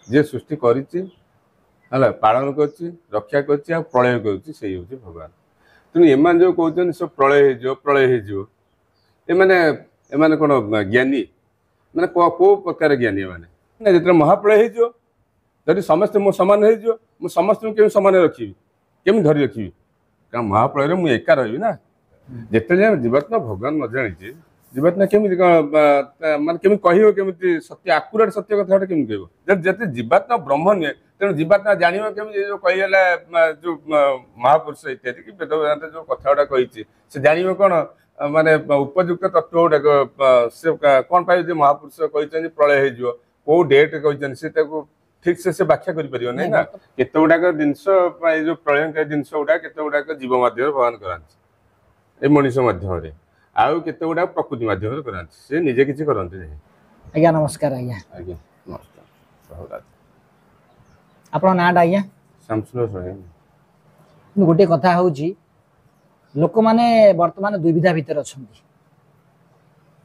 जे सृष्टि करिछि हला पालन करछि रक्षा करछि आ प्रलय करछि सेही होछि भगवान। तेणु एमान जो कहउछन सब प्रलय हो एमाने कोन ज्ञानी माने को प्रकार ज्ञानी माने जितने महाप्रलय हो जदि समस्त मो समान हो मु समस्त केम समान रखी केमी धरी रखी कारण महाप्रलय मु एका रही ना जिते जाए जीवात्मा भगवान न जानी जीवात्मा केमी माने केमी कहियो केमी सत्य आकुरेट सत्य कथा केमी कहबो जते जीवात्मा ब्रह्म नुहे तेणु जीवात्मा जानिबो केमी जो कहिला जो महापुरुष इत्यादि कि वेद वेदांत जो कथा गुड़ा कही से जानिबो कोन माने उपयुक्त तत्व गुड़ा से कौन पाई जो महापुरुष कहते प्रलय हो कौ डेट कहते से ठीक से व्याख्या कर नहीं ना केते गुड़ाक जिनस जो प्रलय जिनस गुड़ा केते गुड़ाक जीव माध्यम भगवान करांती मनीष माध्यम आउ केते गुड़ा प्रकृति माध्यम करांती से निजे किछि करंती नहीं। आज्ञा नमस्कार आज्ञा। आज्ञा नमस्कार आपन नाटा आज्ञा शामसुंदर स्वयं। गोटे कथा होउची लोक माने वर्तमान दुविधा भीतर अछंती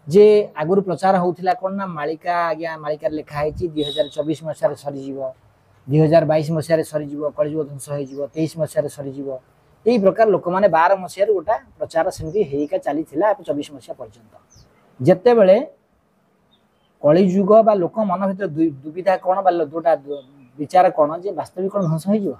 जे आगुरु प्रचार होउथिला कोन ना मालिका आज्ञा मालिका लिखा हैची 2024 मसिया रे सरी जीवो 2022 मसिया रे सरी जीवो कलिजुग ध्वंस होई जीवो 23 मसिया रे सरी जीवो एई प्रकार लोक माने 12 मसिया रे गोटा प्रचार सेमती हेइका चली थिला 24 मसिया पर्यंत जेते बेले कलिजुग बा लोक मन भीतर दुविधा कोन बा दोटा विचार कोन जे वास्तविक कोन ध्वंस होई जीवो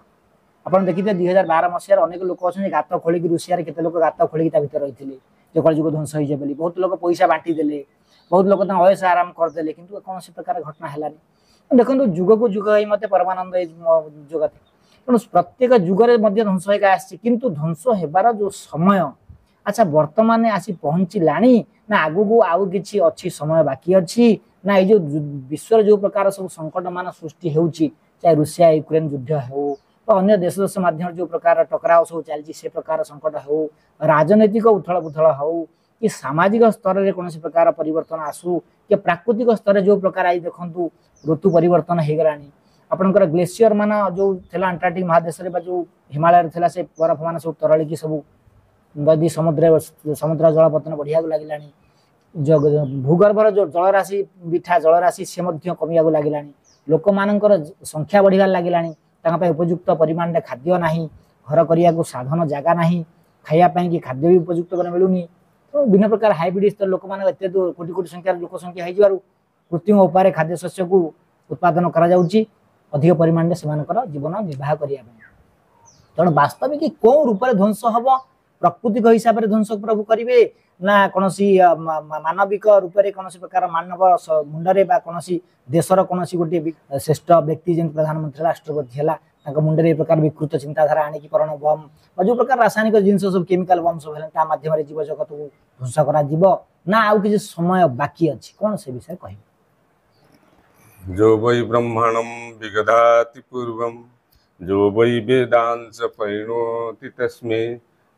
आपण देखिते 2012 मसिया अनेक लोक अछन गात खोली रुसिया रे केते लोक गात खोली ता भीतर रहिथिले जो कलिजुग ध्वंस होई जे बोली बहुत लोक पैसा बांटी देले बहुत लोक ता अयस आराम कर देले किंतु कोन से प्रकार घटना हेलानी देखंतु जुग को जुग होई मते परमानंद जगत तेणु प्रत्येक जुगरे मध्य ध्वंस होइका आछि किंतु ध्वंस हेबार जो समय अच्छा वर्तमान आसी पहुंचलानी ना आगु को आउ किछि अछि समय बाकी अछि ना ए जो विश्व जो प्रकार सब संकट मान सृष्टि होउची चाहे रूसिया यूक्रेन युद्ध हो अन्य देश देश माध्यम जो प्रकार टकराव सब चलती से प्रकार संकट हो राजनैतिक उथल पुथल हो कि सामाजिक स्तर में कौन प्रकार परिवर्तन आसू कि प्राकृतिक स्तर जो प्रकार आई देखु ऋतु परिवर्तन हो गलानी आपनकर ग्लेशियर मान जो थिला अंटार्कटिक महादेश रे जो हिमालय थिला से बरफ मान सब तरली की सब नदी समुद्र जलपतन बढ़िया लगिलानी जो भूगर्भर जो जलराशि बिठा जलराशि से कमिया लगिलानी लोक मानकर संख्या बढ़िया लगिलानी उपयुक्त परिमाण खाद्य नाही घर करिया को साधन जगह नाही खाया कि खाद्य भी उपयुक्त मिलूनी तो विभिन्न प्रकार हाइब्रिड स्तर लोक मान एत कोटी कोटी संख्यार लोक संख्या हो कृत्रिम उपाय खाद्य शस्य को उत्पादन करा जाउची अधिक परिमाण से जीवन निर्वाह करिया तेणु वास्तविक कौ रूप से ध्वंस हम प्राकृतिक हिसाब से ध्वंस प्रभु करेंगे ना कौन मानविक रूप से कौन प्रकार मानव मुंडे कौन देशर कौन गोटे श्रेष्ठ व्यक्ति जमी प्रधानमंत्री राष्ट्रपति है मुंडे प्रकार विकृत चिंताधारा आनिक करण बम जो प्रकार रासायनिक जिनस सब केमिकल बम सब मध्यम जीव जगत को ध्वंस कर आउ कि समय बाकी अच्छी कौन से विषय कह जो वै ब्रह्मणं विगधाति पूर्वं जो वै वेदांस परिणोति तस्मै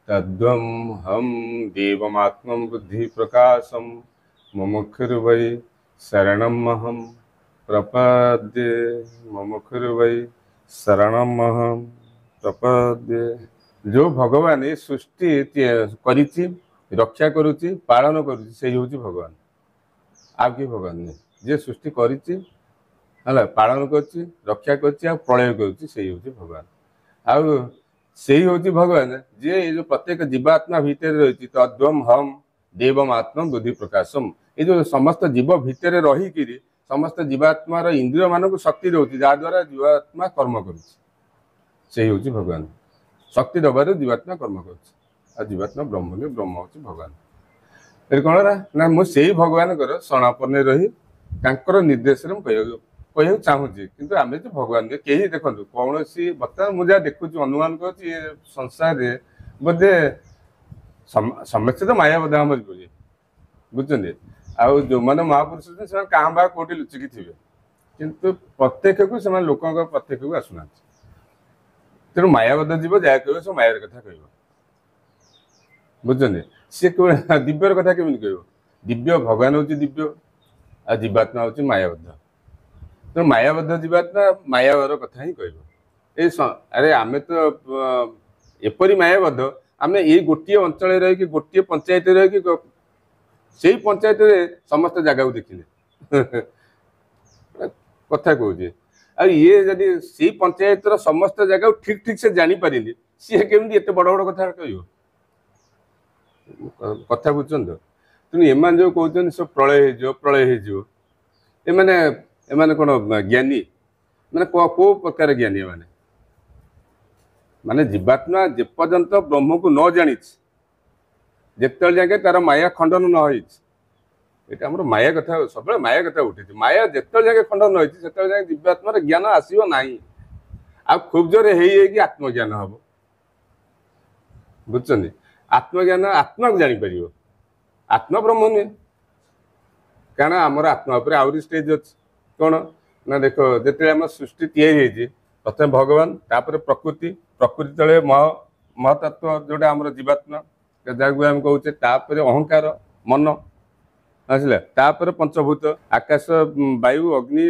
तद्वं हम देवमात्मं बुद्धि प्रकाशं मुमुक्षुर्वै शरणमहं प्रपद्ये मुमुक्षुर्वै शरणमहं प्रपद्ये। जो भगवान ये सृष्टि करिछि रक्षा करुछि पालन करुछि से होछि भगवान आ कि भगवान नहीं जे सृष्टि करिछि हला पालन करछि रक्षा करछि आ प्रलय करछि से होछि भगवान आ से होछि भगवान जे जो प्रत्येक जीवात्मा भीतर रही तद्वम हम देवम आत्म बुद्धि प्रकाशम ये जो समस्त जीव भीतर रही कि समस्त जीवात्मार इंद्रिय मान को शक्ति रोचे जहाद्वारा जीवात्मा कर्म करुछि होछि भगवान शक्ति दबार जीवात्मा कर्म करुछि जीवात्मा ब्रह्म ने ब्रह्म होछि भगवान कौन ना मुझे भगवान शरणापन्न रही निर्देश कह चाहूँगी किंतु आम जो भगवान कहीं देखो कौन बर्तमान मुझे देखु अनुमान कर संसार बोधे समस्ते तो मायाबद्ध आम जीवन बुझे आउ जो मैंने महापुरुष से क्या बा कौटी लुचिकी थे किंतु प्रत्येक को लोक प्रत्येक को आसुना तेणु मायाबद्ध जीव जहाँ कह सब मायार कथा कह बुझे सी दिव्यर कथा केमी कह दिव्य भगवान हूँ दिव्य आ जीवात्मा हूँ मायाबद्ध तेणु मायाबद्ध जीवात्मा मायावर कथा ही कह अरे आम तो एपरी मायाबद्ध आम ये गोटे अंचल रही गोटे पंचायत रही से पंचायत समस्त जगह को देखिले कथा कहूँ ଆଉ ଇଏ ଯଦି ସେଇ ପଞ୍ଚାୟତର ସମସ୍ତ ଜାଗାକୁ ଠିକ ଠିକ ସେ ଜାଣିପାରିନି ସିଏ କେମିତି ଏତେ ବଡ ବଡ କଥା କହିବ କଥା ବୁଝୁଛନ୍ତି ତେଣୁ ଏମାନେ ଯୋଉ କହୁଛନ୍ତି ସବୁ ପ୍ରଳୟ ହେଇଯିବ ଏମାନେ ଏମାନେ କଣ ଜ୍ଞାନୀ ମାନେ କୋଉ ପ୍ରକାର ଜ୍ଞାନୀ ଏମାନେ ମାନେ ଜୀବାତ୍ମା ଯେପର୍ଯ୍ୟନ୍ତ ବ୍ରହ୍ମକୁ ନ ଜାଣିଛି ଯେତେବେଳେ ଯାକେ ତାର ମାୟା ଖଣ୍ଡନ ନ ହେଇଛି ଏଇଟା ଆମର ମାୟା କଥା ସବୁବେଳେ ମାୟା କଥା ଉଠିଛି ମାୟା ଯେତେବେଳେ ଯାକେ ଖଣ୍ଡନ ନ ହେଇଛି ସେତେବେଳେ ଯାକେ ଜୀବାତ୍ମାର ଜ୍ଞାନ ଆସିବ ନାହିଁ ଆଉ ଖୁବ ଜୋରେ ହେଇକି ଆତ୍ମଜ୍ଞାନ ହବ ବୁଝୁଛନ୍ତି ଆତ୍ମଜ୍ଞାନ ଆତ୍ମାକୁ ଜାଣିପାରିବ ଆତ୍ମା ବ୍ରହ୍ମ ନୁହେଁ କାରଣ ଆମର ଆତ୍ମା ଉପରେ ଆହୁରି ଷ୍ଟେଜ ଅଛି କଣ ନା ଦେଖ ଯେତେବେଳେ ଆମ ସୃଷ୍ଟି ତିଆରି ହେଇଛି ପ୍ରଥମେ ଭଗବାନ ତାପରେ ପ୍ରକୃତି ତଳେ ମହତତ୍ଵ ଯୋଉଟା ଆମର ଜୀବାତ୍ମା ଯାହାକୁ ଆମେ କହୁଛେ ତାପରେ ଅହଙ୍କାର ମନ ଆସିଲା ତାପରେ ପଞ୍ଚଭୂତ ଆକାଶ ବାୟୁ ଅଗ୍ନି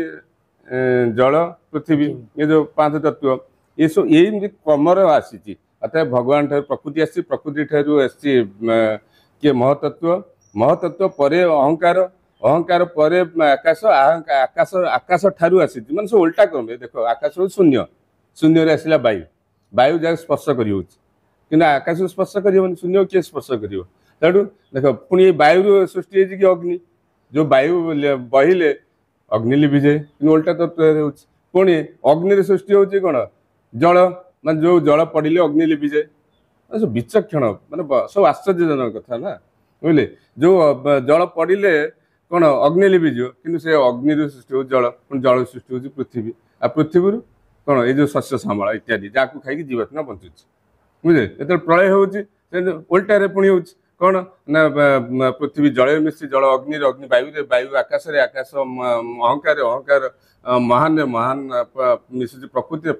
ଜଳ ପୃଥିବୀ ଏ ଯୋଉ 5 ତତ୍ଵ ଏସବୁ ଏମିତି କ୍ରମରେ ଆସିଛି ଅର୍ଥାତ୍ ଭଗବାନ ଠାରୁ ପ୍ରକୃତି ଆସିଛି ପ୍ରକୃତି ଠାରୁ ଆସିଛି କିଏ ମହତତ୍ଵ ପରେ ଅହଙ୍କାର ପରେ ଆକାଶ ଠାରୁ ଆସିଛି ମାନେ ସବୁ ଓଲଟା କ୍ରମେ ଦେଖ ଆକାଶ ଶୂନ୍ୟରେ ଆସିଲା ବାୟୁ ଯାହା ସ୍ପର୍ଶ କରି ହଉଛି କିନ୍ତୁ ଆକାଶକୁ ସ୍ପର୍ଶ କରିବନି ଶୂନ୍ୟ କିଏ ସ୍ପର୍ଶ କରିବ ତେଣୁ ଦେଖ ପୁଣି ଏଇ ବାୟୁରୁ ସୃଷ୍ଟି ହେଇଛି କି ଅଗ୍ନି ଯୋଉ ବାୟୁ ବହିଲେ ଅଗ୍ନି ଲିଭିଯାଏ କିନ୍ତୁ ଓଲଟା ତତ୍ଵରେ ହଉଛି ପୁଣି ଅଗ୍ନିରେ ସୃଷ୍ଟି ହଉଛି କଣ ଜଳ ମାନେ ଯୋଉ ଜଳ ପଡିଲେ ଅଗ୍ନି ଲିଭିଯାଏ ସବୁ ବିଚକ୍ଷଣ ମାନେ ସବୁ ଆଶ୍ଚର୍ଯ୍ୟଜନକ କଥା ନା ବୁଝିଲେ ଯୋଉ ଜଳ ପଡିଲେ କଣ ଅଗ୍ନି ଲିଭିଯିବ କିନ୍ତୁ ସେ ଅଗ୍ନିରୁ ସୃଷ୍ଟି ହଉଛି ଜଳ ପୁଣି ଜଳ ସୃଷ୍ଟି ହଉଛି ପୃଥିବୀ ଆଉ ପୃଥିବୀରୁ କଣ ଏଇ ଯୋଉ ଶସ୍ୟ ଶ୍ୟାମଳ ଇତ୍ୟାଦି ଯାହାକୁ ଖାଇକି ଜୀବାତ୍ମା ବଞ୍ଚୁଛି ବୁଝିଲେ ଯେତେବେଳେ ପ୍ରଳୟ ହଉଛି ଓଲଟାରେ ପୁଣି ହଉଛି କଣ ନା ପୃଥିବୀ ଜଳରେ ମିଶି ଜଳ ଅଗ୍ନିରେ ଅଗ୍ନି ବାୟୁରେ ବାୟୁ ଆକାଶରେ ଆକାଶ ଅହଙ୍କାର ମହାନ ମିଶୁଛି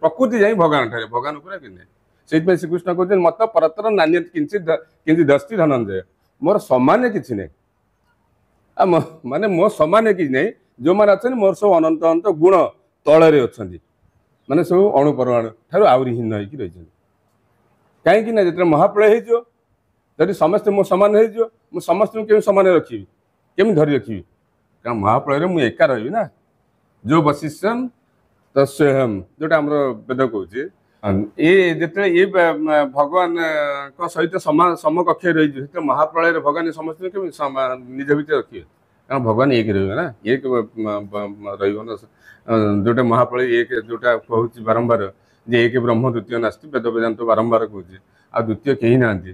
ପ୍ରକୃତି ଯାଇ ଭଗବାନ ଠାରେ ଭଗବାନ ଉପରେ କି ନାହିଁ ସେଇଥିପାଇଁ ଶ୍ରୀକୃଷ୍ଣ କହୁଛନ୍ତି ମତ ପରତର ନାନ୍ୟ କିଞ୍ଚି ଦସ୍ତି ଧନଞ୍ଜୟ ମୋର ସମାନ କିଛି ନାହିଁ ଆଉ ମାନେ ମୋ ସମାନ କିଛି ନାହିଁ ଯୋଉମାନେ ଅଛନ୍ତି ମୋର ସବୁ ଅନନ୍ତ ଗୁଣ ତଳରେ ଅଛନ୍ତି ମାନେ ସବୁ ଅଣୁପରମାଣୁ ଠାରୁ ଆହୁରି ହୀନ ହେଇକି ରହିଛନ୍ତି କାହିଁକି ନା ଯେତେବେଳେ ମହାପ୍ରଳୟ ହେଇଯିବ ଯଦି ସମସ୍ତେ ମୋ ସମାନ ହେଇଯିବ ମୁଁ ସମସ୍ତଙ୍କୁ କେମିତି ସମାନ ରଖିବି କେମିତି ଧରି ରଖିବି କାରଣ ମହାପ୍ରଳୟରେ ମୁଁ ଏକା ରହିବି ନା ଯୋଉ ବଶିଷ୍ଠମ୍ ତସ୍ୟହମ୍ ଯୋଉଟା ଆମର ବେଦ କହୁଛି ଯେତେବେଳେ ଏ ଭଗବାନଙ୍କ ସହିତ ସମକକ୍ଷରେ ରହିଯିବ ସେତେବେଳେ ମହାପ୍ରଳୟରେ ଭଗବାନ ସମସ୍ତଙ୍କୁ କେମିତି ନିଜ ଭିତରେ ରଖିବେ କାରଣ ଭଗବାନ ଏକ ରହିବେ ନା ଏକ ରହିବ ନା ଯୋଉଟା ମହାପ୍ରଳୟ ଏକ ଯୋଉଟା କହୁଛି ବାରମ୍ବାର ଯେ ଏକ ବ୍ରହ୍ମ ଦ୍ୱିତୀୟ ନାସ୍ତି ବେଦ ବେଦାନ୍ତ ବାରମ୍ବାର କହୁଛି ଆଉ ଦ୍ୱିତୀୟ କେହି ନାହାନ୍ତି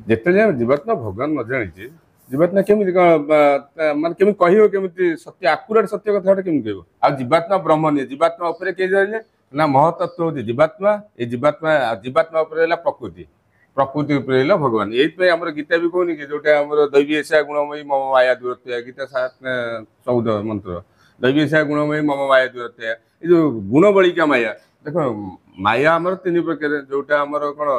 ଯେତେବେଳେ ଜୀବାତ୍ମା ଭଗବାନ ନ ଜାଣିଛି ଜୀବାତ୍ମା କେମିତି କଣ ମାନେ କେମିତି କହିବ କେମିତି ସତ୍ୟ ଆକୁରେଟ ସତ୍ୟ କଥାଟା କେମିତି କହିବ ଆଉ ଜୀବାତ୍ମା ବ୍ରହ୍ମ ନୁହେଁ ଜୀବାତ୍ମା ଉପରେ କିଏ ରହିଲେ ନା ମହତତ୍ଵ ହଉଛି ଜୀବାତ୍ମା ଏଇ ଜୀବାତ୍ମା ଉପରେ ହେଲା ପ୍ରକୃତି ଉପରେ ହେଲା ଭଗବାନ ଏଇଥିପାଇଁ ଆମର ଗୀତା ବି କହୁନି କି ଯୋଉଟା ଆମର ଦୈବୀ ଏସା ଗୁଣମୟୀ ମମ ମାୟା ଦୂରତ୍ୟା ଗୀତା 14 ମନ୍ତ୍ର ଦୈବୀ ଏସା ଗୁଣମୟୀ ମମ ମାୟା ଦୂରତ୍ୟା ଏଇ ଯୋଉ ଗୁଣବଳିକା ମାୟା ଦେଖ ମାୟା ଆମର 3 ପ୍ରକାର ଯୋଉଟା ଆମର କଣ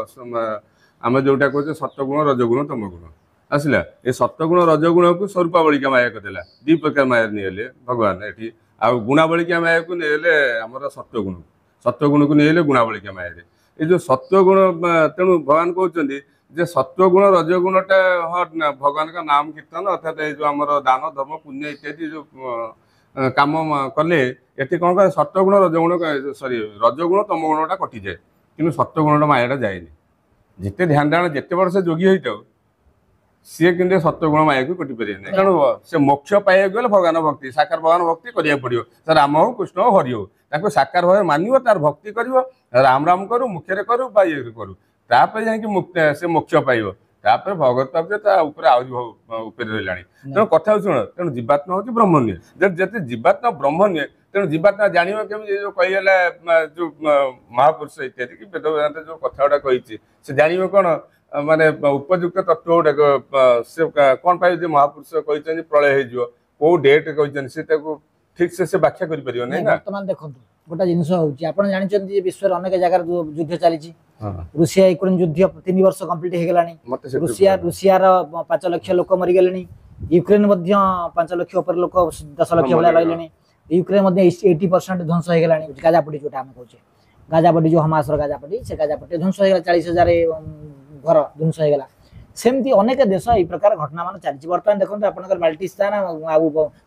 ଆମେ ଯୋଉଟା କହୁଛେ ସତ୍ୱଗୁଣ ରଜଗୁଣ ତମଗୁଣ ଆସିଲା ଏ ସତ୍ୱଗୁଣ ରଜଗୁଣକୁ ସ୍ୱରୂପାବଳିକା ମାୟା କରିଦେଲା 2 ପ୍ରକାର ମାୟା ନେଇଗଲେ ଭଗବାନ ଏଠି ଆଉ ଗୁଣାବଳିକା ମାୟାକୁ ନେଇଗଲେ ଆମର ସତ୍ୱଗୁଣକୁ ନେଇଗଲେ ଗୁଣାବଳିକା ମାୟାରେ ଏଇ ଯୋଉ ସତ୍ୱଗୁଣ ତେଣୁ ଭଗବାନ କହୁଛନ୍ତି ଯେ ସତ୍ୱଗୁଣ ରଜଗୁଣଟା ଭଗବାନଙ୍କ ନାମ କୀର୍ତ୍ତନ ଅର୍ଥାତ ଏଇ ଯୋଉ ଆମର ଦାନ ଧର୍ମ ପୁଣ୍ୟ ଇତ୍ୟାଦି ଯୋଉ କାମ କଲେ ଏଠି କଣ କରେ ସତ୍ୱଗୁଣ ରଜଗୁଣ ତମଗୁଣଟା କଟିଯାଏ କିନ୍ତୁ ସତ୍ୱଗୁଣଟା ମାୟାଟା ଯାଏନି ଯେତେ ଧ୍ୟାନ ଦାନ ଯେତେ ବର୍ଷ ଯୋଗୀ ହେଇଥାଉ ସିଏ କିନ୍ତୁ ସତ୍ୱଗୁଣ ମାୟାକୁ କଟି ପାରିବେ ନାହିଁ ତେଣୁ ସେ ମୋକ୍ଷ ପାଇବାକୁ ଗଲେ ଭଗବାନ ଭକ୍ତି ସାକାର ଭଗବାନ ଭକ୍ତି କରିବାକୁ ପଡିବ ସେ ରାମ ହଉ କୃଷ୍ଣ ହଉ ହରି ହଉ ତାଙ୍କୁ ସାକାର ଭାବରେ ମାନିବ ତାର ଭକ୍ତି କରିବ ରାମ କରୁ ମୁଖ୍ୟରେ କରୁ ବା ଇଏ କରୁ ତାପରେ ଯାଇକି ସେ ମୋକ୍ଷ ପାଇବ ତାପରେ ଭଗବତ ପ୍ରାପ୍ତି ତା ଉପରେ ଆହୁରି ଉପରେ ରହିଲାଣି ତେଣୁ କଥା ହଉଛି ଶୁଣ ତେଣୁ ଜୀବାତ୍ମା ହଉଛି ବ୍ରହ୍ମ ନୁହେଁ ଯେତେ ଜୀବାତ୍ମା ବ୍ରହ୍ମ ନୁହେଁ ତେଣୁ ଜୀବାତ୍ମା ଜାଣିବ କେମିତି ଯୋଉ କହିଗଲା ଯୋଉ ମହାପୁରୁଷ ଇତ୍ୟାଦି କି ବେଦ ବେଦାନ୍ତ ଯୋଉ କଥା ଗୁଡା କହିଛି ସେ ଜାଣିବ କଣ ମାନେ ଉପଯୁକ୍ତ ତତ୍ଵ ଗୁଡାକ ସେ କଣ ପାଇଁ ଯେ ମହାପୁରୁଷ କହିଛନ୍ତି ପ୍ରଳୟ ହେଇଯିବ କୋଉ ଡେଟ୍ କହିଛନ୍ତି ସେ ତାକୁ ଠିକ ସେ ବ୍ୟାଖ୍ୟା କରିପାରିବ ନାହିଁ ନା ବର୍ତ୍ତମାନ ଦେଖନ୍ତୁ ଗୋଟେ ଜିନିଷ ହଉଛି ଆପଣ ଜାଣିଛନ୍ତି ଯେ ବିଶ୍ୱରେ ଅନେକ ଜାଗାରେ ଯୁଦ୍ଧ ଚାଲିଛି ରୁଷିଆ ୟୁକ୍ରେନ ଯୁଦ୍ଧ 3 ବର୍ଷ କମ୍ପ୍ଲିଟ ହେଇଗଲାଣି ରୁଷିଆର 5 ଲକ୍ଷ ଲୋକ ମରିଗଲେଣି ୟୁକ୍ରେନ ମଧ୍ୟ 5 ଲକ୍ଷ ଉପରେ ଲୋକ 10 ଲକ୍ଷ ଭଳିଆ ରହିଲେଣି ୟୁକ୍ରେନ ମଧ୍ୟ 80% ଧ୍ୱଂସ ହେଇଗଲାଣି ଗାଜାପଟି ଯୋଉଟା ଆମେ କହୁଛେ ଗାଜାପଟି ଯୋଉ ହମାସର ଗାଜାପଟି ସେ ଗାଜାପଟି ଧ୍ୱଂସ ହେଇଗଲା 40,000 ଘର ଧ୍ୱଂସ ହେଇଗଲା ସେମିତି ଅନେକ ଦେଶ ଏଇ ପ୍ରକାର ଘଟଣା ମାନ ଚାଲିଛି ବର୍ତ୍ତମାନ ଦେଖନ୍ତୁ ଆପଣଙ୍କର ବାଲ୍ଟିସ୍ତାନ ଆଉ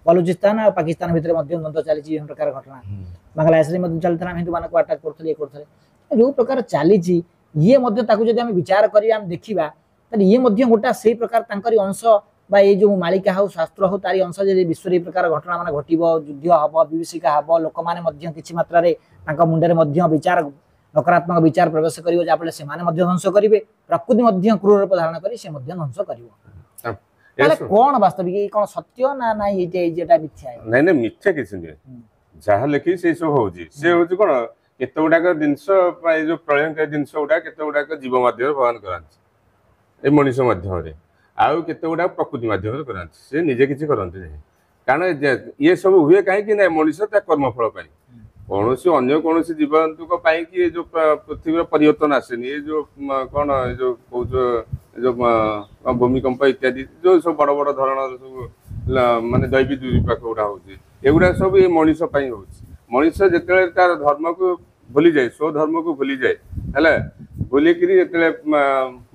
ବଲୁଚିସ୍ତାନ ଆଉ ପାକିସ୍ତାନ ଭିତରେ ମଧ୍ୟ ଦ୍ୱନ୍ଦ୍ୱ ଚାଲିଛି ବିଭିନ୍ନ ପ୍ରକାର ଘଟଣା बांग्लादेश में चलता हिंदू मान को आटाक करते जो प्रकार चली ये जब आम विचार करा देखा ये गोटा से प्रकार अंश बा ये जो मालिका हो शास्त्र हो तारी अंश जब विश्व प्रकार घटना मान घट युद्ध हम विभीषिका हम लोक मैंने किसी मात्रा मुंडे विचार नकारात्मक विचार प्रवेश कर जहाँफल से ध्वंस करेंगे प्रकृति क्रूर रूप धारण कर ध्वंस कर कौन वास्तविक कौन सत्य ना ना ये मिथ्या नहीं नहीं मिथ्या किसी नहीं जहाँ लिखी से सब हूँ सी हूँ कौन केत गुड़ाक जिनस जो प्रलयकारी जिनस गुड़ा केत गुड़ाक जीव मध्यम भगवान कराती मनीष मध्यम आउ केत गुड़ा प्रकृति मध्यम कराती से निजे किसी करते नहीं कारण ये सब हुए कहीं ना मनीष कर्मफल कौन सी अन्य कौन जीवजंतु कि जो पृथ्वी परिवर्तन आसेनी ये जो कौन जो कौच जो भूमिकंप इत्यादि जो सब बड़ बड़ धरण सब माने दैविक दुर्विपाक गुड़ा होगा सब ये मनीष हो मनीष जिते तार धर्म को भूली जाए स्वधर्म को भूली जाए है भूलिक जिते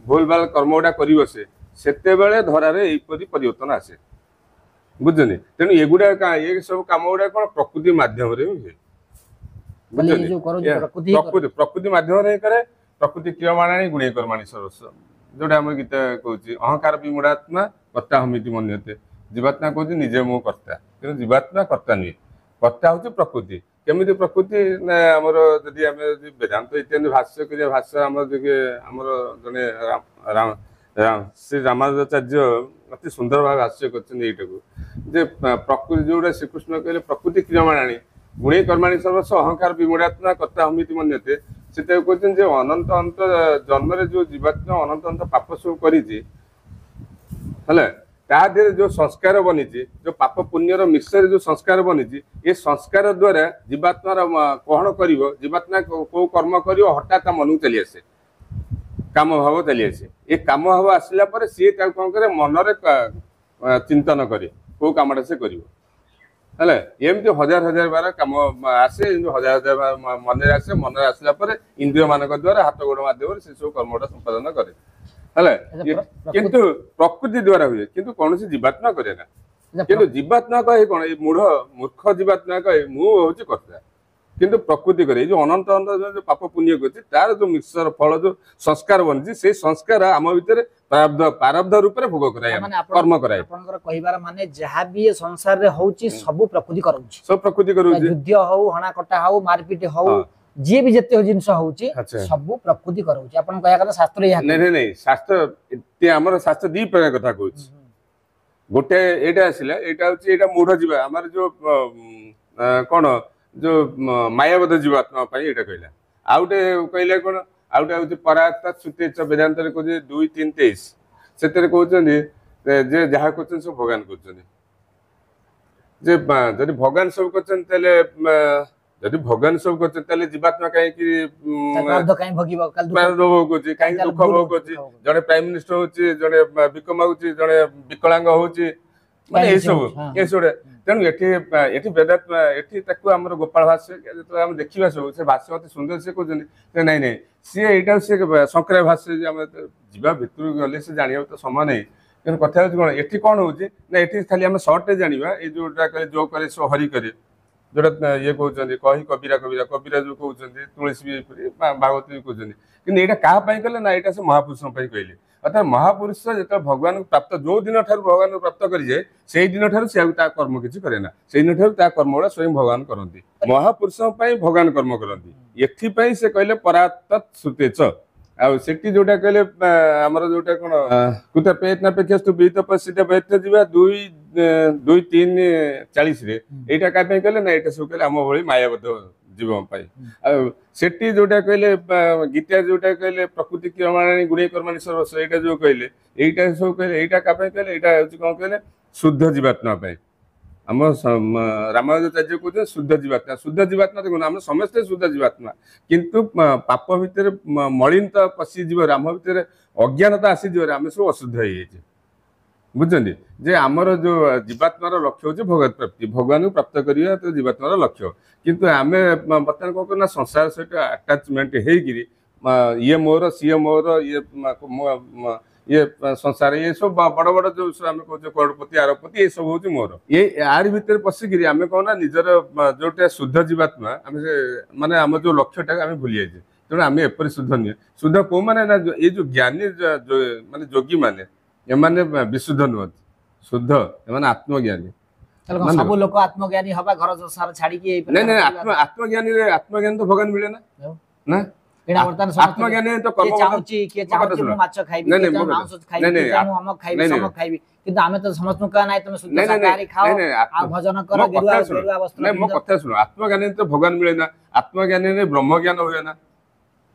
भूल भाल कर्म गुड़ा कर बसे से धरारे यहीपरि परिवर्तन आसे बुझे तेणु एगुड़ा ये सब कम गुड़ा कौन प्रकृति मध्यम हुए प्रकृति मध्यम करे प्रकृति क्रियमाणी गुणे कर्माणी सर्वस्व जोटा आम गीत कौच अहंकार विमूढ़ात्मा कर्ता हमिति मन्यते जीवात्मा कौन निजे मो कर्ता कि जीवात्मा कर्ता नुहे कर्ता हूँ प्रकृति केमी प्रकृति आमर जदि आम वेदांत इत्यादि भाष्य कर भाष्य आम जड़े श्री रामानुजाचार्य अति सुंदर भाव भाष्य कर प्रकृति जोड़ा श्रीकृष्ण कहले प्रकृति क्रियमाणी गुणे कर्माणी सर्वस्व अहंकार विमूढ़ात्मा कर्ता हमिति मन्यते से कहते अनंत अंत जन्म जो जीवात्मा अनंत अंत पाप सब कर जो संस्कार बनी जो पाप पुण्यर मिश्र जो संस्कार बनी ये संस्कार द्वारा जीवात्मार कौन कर जीवात्मा कौ कर्म कर हठात मन को चली आसे काम भाव चली आसे ये काम भाव आसला सी कौन करे मनरे चिंतन करे कौ कमटा से कर एमती हजार हजार बार कम आसे हजार हजार बार मन आसे मन आसला इंद्रिय मान द्वारा हाथ गोड़ मध्यम से सब कर्मटा संपादन करे किंतु प्रकृति द्वारा हुए किंतु कौन जीवात्मा करे ना किंतु जीवात्मा कहे कौन मूर्ख जीवात्मा कहे मुझे कर्ता किंतु प्रकृति करे जो अनंत अनंत जो पाप पुण्य कर तार जो मिश्र फल जो संस्कार बनी से संस्कार आम भितर प्रारब्ध रूप में भोग कराए कर्म कराए कहिबार माने जहाँ भी ये संसार रे होउची सब प्रकृति करूची सब प्रकृति करूची युद्ध हो हणा कटा हो मारपीट हो जे भी जते जिनस होउची सब प्रकृति करूची अपन कहया कथा शास्त्र या नहीं नहीं शास्त्र ते हमर शास्त्र दी प्रकार कथा कहूची गोटे एटा आसिला एटा होची एटा मूढ़ जीवा हमर जो कोन जो मायाबद्ध जीवात्मा एटा कहला आउटे कहले कोन आउटे होची परात्ता श्रुति वेदांत रे कहजे 2 3 23 सेतरे कहउचंदी जे जहा कहउचन सब भगवान कहउचंदी जे जदि भगवान सब कहउचन तले जदि भगवान सब कहउचन तले जीवात्मा काहे कि प्रारब्ध काहे भोगिबो काल दुख काहे दुख भोगुची जने प्राइम मिनिस्टर होची जने विकम होची जने विकलांग होची माने ए सब तेणु ये वेदात्मा ये आम गोपाल भाष्य जो आम देखा सब से भाष्य अति सुंदर से कहते नहीं नहीं सी यहाँ सी शंकर भाष्य जा भितर गले से जाना तो समय नहीं कि कथा कौन ये कौन हो ये खाली आम सर्टे जाना ये जोटा कहे जो करे सो हरि करे जोटा ये कहते कही कबीरा कबीरा कबीरा जो कहते तुलसी भी भागवत भी कहते कि यहाँ क्या कले ना यहाँ से महापुरुषों कहले अर्थात महापुरुष जो भगवान को प्राप्त जो दिन ठार भगवान को प्राप्त कर जाए से दिन ठार सी कर्म किसी करे ना से दिन ठार कर्म गुड़ा स्वयं भगवान करती महापुरुषों भगवान कर्म करती एथपाई से कहले परात्त श्रुते आठी जोटा कहले आमर जोटा कौन कुत पेतनापेक्षु विहित पश्चित वैत्य जीवा 2:3:40 यहाँ क्या कहले ना यहाँ सब कहले आम भाई मायाबद्ध जीवन सेठी जोटा कहले गीता जोटा कहले प्रकृति क्रियमाणी गुणे कर्माणी सर्वस्व यहाँ जो कहले यहाँ सब कहले यहाँ क्या कहले यहाँ कौन कहले शुद्ध जीवात्मा आम रामानुजाचार्य कहते शुद्ध जीवात्मा देखो आम समस्ते शुद्ध जीवात्मा किंतु पाप भितर मलिनता पशिज आम भितर अज्ञानता आसीज आम सब अशुद्ध हो बुझे जे आमर जो जीवात्मार लक्ष्य हूँ भगवत प्राप्ति भगवान को प्राप्त करवा तो जीवात्मार लक्ष्य किंतु आम बर्तमान कौन करना संसार सहित आटाचमेंट हो ये मोर सी मोर ये संसार ये सब बड़ बड़ जो आम कहे करोड़पति आरबपति ये सब हूँ मोर ये यार भितर पशिकी आम कौन ना निजर जोटा शुद्ध जीवात्मा आम से माने आम जो लक्ष्यटा आम भूली जाइए तेणु आम एपरी शुद्ध नुहे शुद्ध कौ मैंने ना ये जो ज्ञानी माने जोगी मैंने एमाने विशुद्ध नुहत शुद्ध एमाने आत्मज्ञानी सब लोक आत्मज्ञानी हवा घर संसार छाड़ी नहीं आत्मज्ञानी तो भगवान मिले ना ना आत्मज्ञानी तो किए चाहूची किए चाहूची मु माछ खाइबी किए चाहू मांस खाइबी किए चाहू अमक खाइबी समक खाइबी किंतु आमे तो समस्त का नाही तुम शुद्ध शाकाहारी खाओ आ भजन करो गेरुआ वस्त्र नहीं मो कथा सुनो आत्मज्ञानी तो भगवान मिले ना आत्मज्ञानी ने ब्रह्म ज्ञान होय ना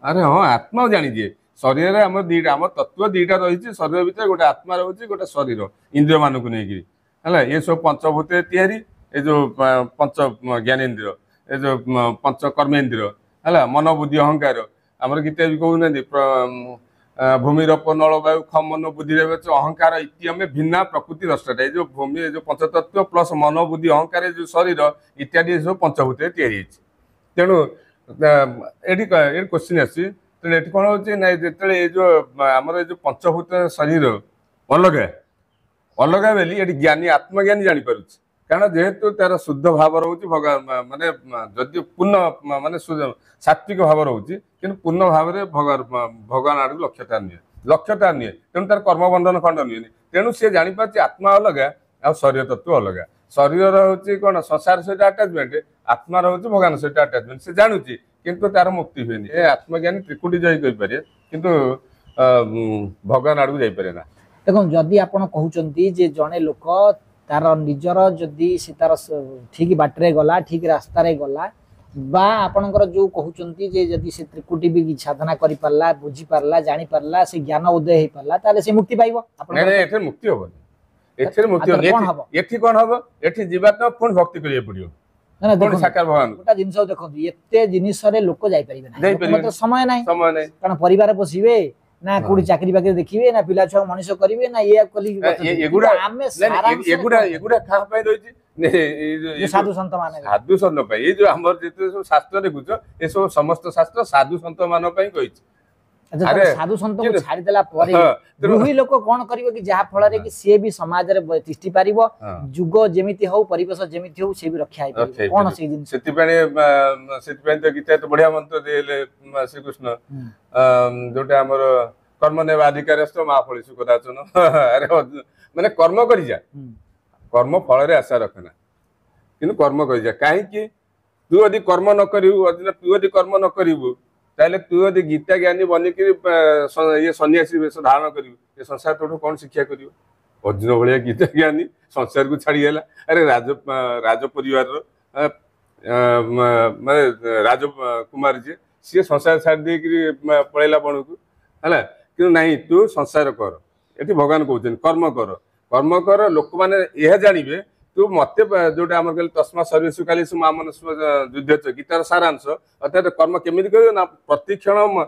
अरे हां आत्मा जानि जे शरीर रे हम दीटा हम तत्व दीटा रही शरीर भीतर गोटे आत्मा रही गोटे शरीर इंद्रिय मान को नहीं है ये सब पंचभूत तैयारी ये जो पंच ज्ञानेन्द्रिय ये जो पंच कर्मेन्द्रिय है मन बुद्धि अहंकार आमर गीता भी कहना भूमिरप नल वायु खम मन बुद्धि अहंकार इत्यादि भिन्ना प्रकृति दृष्टा जो भूमि जो पंचतत्व प्लस मन बुद्धि अहंकार जो शरीर इत्यादि सब पंचभूत तैयारी तेणु ये क्वेश्चन आसी तेणु ये कौन हो जो आमर जो पंचभूत शरीर अलग अलग बेली ये ज्ञानी आत्मज्ञानी जापर कारण जेहेतु तार शुद्ध भाव रोचे भगवान माने जदि पूर्ण माने सात्विक भाव रोचे कि पूर्ण भाव में भगवान आड़ लक्ष्यता नुहे तेणु तार कर्मबंधन खंड नुहे तेणु सी जापार आत्मा अलग आ शरीर तत्व अलग शरीर हूँ कौन संसार सहित आटाचमेंट आत्मा हूँ भगवान सहित आटाचमेंट से जानूची किंतु तार मुक्ति हुए आत्मज्ञानी त्रिकुटी जय करें किंतु भगवान आड़ को जापे ना देखो जदि आपण कहउचंती जे जने लोक तार निजर जदि से तार ठीक बाटरे गला ठीक रास्ता रे गला बा आपणकर जो कहउचंती जे जदि से त्रिकुटी भी साधना करि परला बुझी परला जानि परला से ज्ञान उदय हे परला ताले से मुक्ति पाइबो आपण नै एथे मुक्ति होबो एथे मुक्ति हो एठी कोन होबो एठी जीवात्मा पुन भक्ति करिए पड़ियो ना देखो साकार भगवान गोटा जिंस देखो एते जिनिस रे लोक जाई परिबे ना समय नाही कारण परिवार पोसिबे ना कोडी चाकरी बाकरी देखिबे ना पिला छुआ मनुष्य करिवे ना ये कली एगुडा एगुडा खा पाई दोइछि ये साधु संत पाई ये जो हमर जेते सब शास्त्र देखुछ ए सब समस्त शास्त्र साधु संत मान पाई कहिछ अरे साधु संत को छाड़ी देला परे रुही लोक कोन करिवो कि जहा फल रे कि से भी समाज रे तिष्टि पारिबो जुग जेमिति हो परिवेश जेमिति हो से भी रक्षा आइ पारिबो कोन से दिन सेति तो गीता तो बढ़िया मंत्र देले श्री कृष्ण जोटा हमर कर्म ने अधिकारस्त महाफल सुखदाचन अरे माने कर्म करि जा कर्म फल रे आशा रखना किंतु कर्म करि जा काहे कि तू यदि कर्म न करिवु तू यदि कर्म न करिवु ताले तू यदि गीता ज्ञानी बनिक ये सन्यासी वेश धारण कर संसार तो कौन शिक्षा कर अर्जुन भाया गीता ज्ञानी संसार को छाड़ीगला अरे राज परिवार राजकुमार जी सी संसार छाड़ दे पलैला बण को है कि नहीं तू संसार कर ये भगवान कहते कर्म कर लोक मैंने यह जानवे तू मत जोटा आम कहले तस्मा सर्वेशु काली माँ मनुष्य युद्ध गीतार सारांश अर्थात कर्म केमी कर ना प्रतिक्षण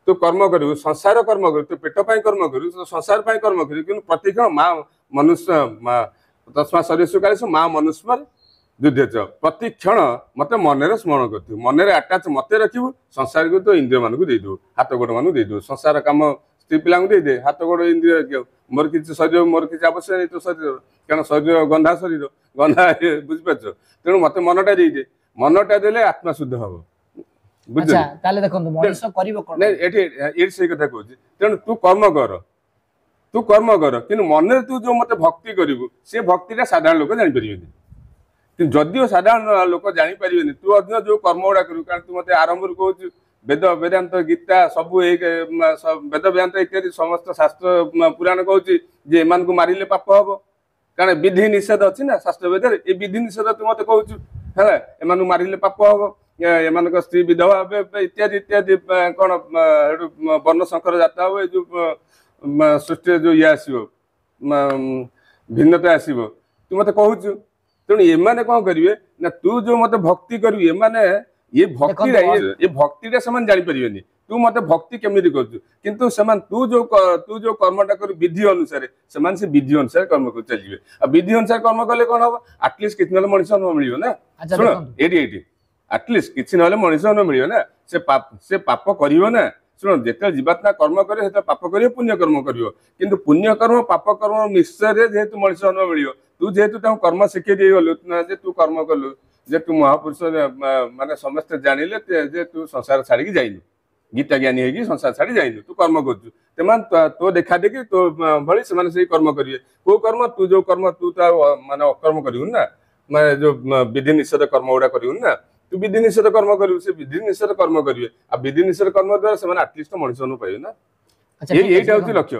तू कर्म करू संसार कर्म करू तू पेट पाई कर्म करू तो संसार पाई कर्म करू कि प्रतिक्षण माँ मनुष्य तस्मा सर्वेशु काली माँ मनुष्य युद्ध प्रतिक्षण मत मन स्मरण कर मन आटाच मत रखू संसार को तो इंद्रिय मान को देदेव हाथ गोड़ मान देदेव संसार कम स्त्री पिला दे हाथ गोड़ इंद्रिय मोर किसी शरीर मोर किसी आवश्यक नहीं तो शरीर कारण शरीर गंधा शरीर गंधा बुझिपार तेणु मत मनटा दे मनटा देले आत्मा शुद्ध हम अच्छा ताले देखंतु मनुष्य करिवो कोन नै एठी से कथा कहूची तेणु तू कर्म कर किंतु मन तू जो मत भक्ति करिवु से भक्तिटा साधारण लोक जानि परिबेनी कि जदियो साधारण लोक जानि परिबेनी तू अधीन जो कर्म उडा करू कारण तू मते आरंभ रू कहूची वेद वेदांत गीता सबू एक वेद वेदांत इत्यादि समस्त शास्त्र पुराण कहूची जे एमान को मारिले पाप हबो कारण विधि निषेध अच्छी ना शास्त्र वेद ये विधि निषेध तू मत कहूचु है एमान मारिले पाप हबो एमान स्त्री विधवा इत्यादि इत्यादि कौन वर्ण संकर जाता हो जो सृष्टि जो ये आसो भिन्नता आसो तू मत कहूचु तेणु एमाने कौन करेंगे ना तू जो मत भक्ति करू एमाने ये भक्ति से जानी पारे तू मत भक्ति केमी कर किंतु तू जो कर्मटा कर विधि अनुसार से विधि अनुसार कर्म कर चलिए आ विधि अनुसार कर्म कले कौन हम आटलिस्ट किसी ना मनीष अनुभव मिल ना शुण ये आटलिस्ट किसी ना मनीष अनुभव मिल ना से पाप कर ना शुण जिते जीवात्मा कर्म करे पाप कर पुण्य कर्म कर किंतु पुण्य कर्म पाप कर्म निश्चय जेहेतु मनुष्य जन्म मिल तू जेहेतु कर्म शिखे दे गलु जे तू कर्म कलु जे तू महापुरुष माने समस्ते जानिले जे तू संसार छाड़ी जाइनु गीता ज्ञानी होगी संसार छाड़ी जाइनु तू कर्म करछु तेमान तो देखा देखी तो भली से कर्म करिए को कर्म तू जो कर्म तू तो माने अकर्म करिउ ना माने जो विधि निषेध कर्म गुड़ा करिउ ना तू विधि निषेध कर्म करिउ से विधि निषेध कर्म करिए आ विधि निषेध कर्म द्वारा से एटलिस्ट मनुष्य पाइबे ना अच्छा ये ठीक एटा अछि होची लक्ष्य।